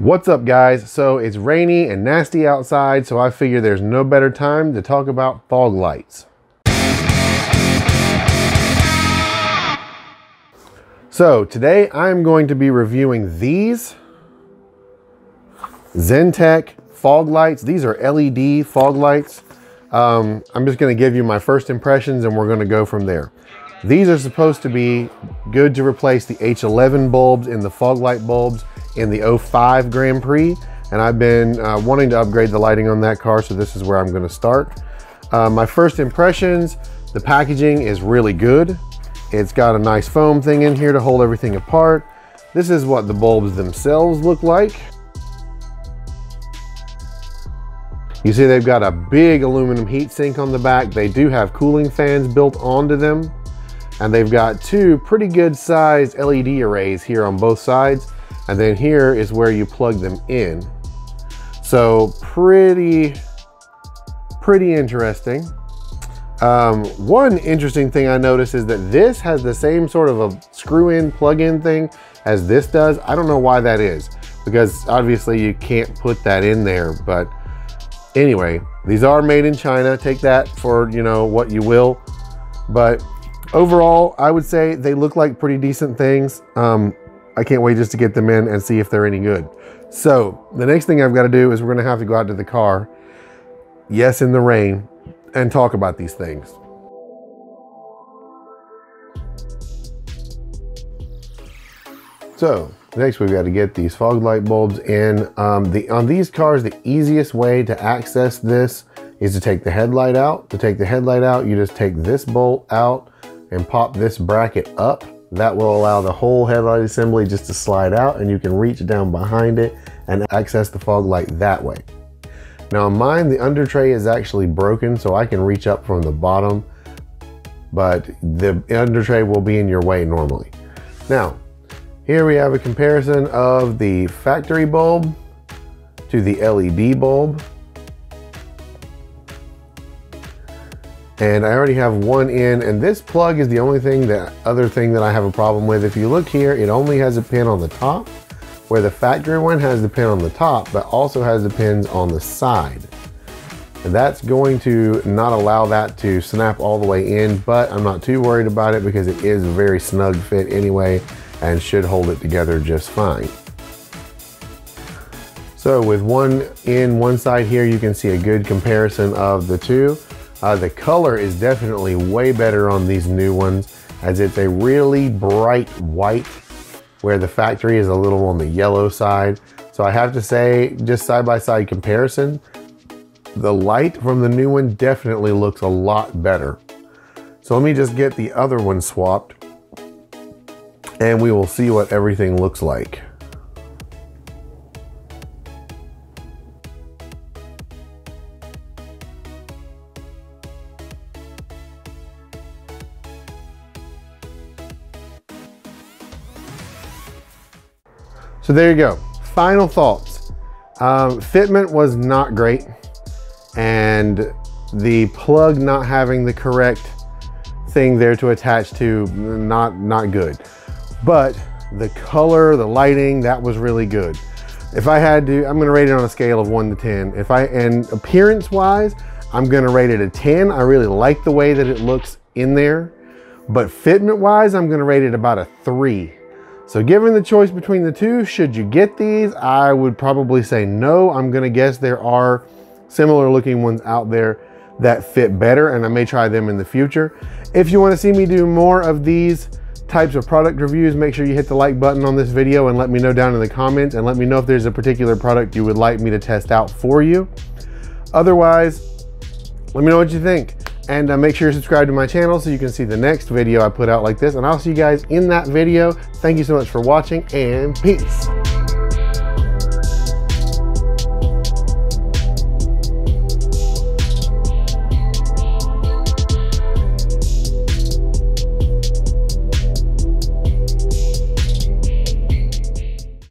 What's up, guys? So it's rainy and nasty outside, so I figure there's no better time to talk about fog lights. So today I'm going to be reviewing these Xentec fog lights. These are LED fog lights. I'm just going to give you my first impressions and we're going to go from there. These are supposed to be good to replace the H11 bulbs in the fog light bulbs in the 05 Grand Prix. And I've been wanting to upgrade the lighting on that car, so this is where I'm going to start. My first impressions, the packaging is really good. It's got a nice foam thing in here to hold everything apart. This is what the bulbs themselves look like. You see they've got a big aluminum heat sink on the back. They do have cooling fans built onto them. And they've got two pretty good sized LED arrays here on both sides. And then here is where you plug them in. So pretty interesting. One interesting thing I noticed is that this has the same sort of a screw-in, plug-in thing as this does. I don't know why that is, because obviously you can't put that in there. But anyway, these are made in China. Take that for, you know, what you will. But overall, I would say they look like pretty decent things. I can't wait just to get them in and see if they're any good. So the next thing I've got to do is we're going to have to go out to the car, yes, in the rain, and talk about these things. So next we've got to get these fog light bulbs in. On these cars, the easiest way to access this is to take the headlight out. To take the headlight out, you just take this bolt out and pop this bracket up. That will allow the whole headlight assembly just to slide out, and you can reach down behind it and access the fog light that way. Now on mine, the under tray is actually broken, so I can reach up from the bottom, but the under tray will be in your way normally. Now, here we have a comparison of the factory bulb to the LED bulb. And I already have one in, and this plug is the only thing, other thing that I have a problem with. If you look here, it only has a pin on the top, where the factory one has the pin on the top, but also has the pins on the side. And that's going to not allow that to snap all the way in, but I'm not too worried about it because it is a very snug fit anyway and should hold it together just fine. So with one in one side here, you can see a good comparison of the two. The color is definitely way better on these new ones, as it's a really bright white, where the factory is a little on the yellow side. So I have to say, just side-by-side comparison, the light from the new one definitely looks a lot better. So let me just get the other one swapped and we will see what everything looks like. So there you go. Final thoughts. Fitment was not great, and the plug not having the correct thing there to attach to, not good. But the color, the lighting, that was really good. If I had to, I'm gonna rate it on a scale of 1 to 10. And appearance wise, I'm gonna rate it a 10. I really like the way that it looks in there. But fitment wise, I'm gonna rate it about a 3. So given the choice between the two, should you get these? I would probably say no. I'm gonna guess there are similar looking ones out there that fit better, and I may try them in the future. If you wanna see me do more of these types of product reviews, make sure you hit the like button on this video and let me know down in the comments, and let me know if there's a particular product you would like me to test out for you. Otherwise, let me know what you think. And make sure you're subscribed to my channel so you can see the next video I put out like this. And I'll see you guys in that video. Thank you so much for watching, and peace.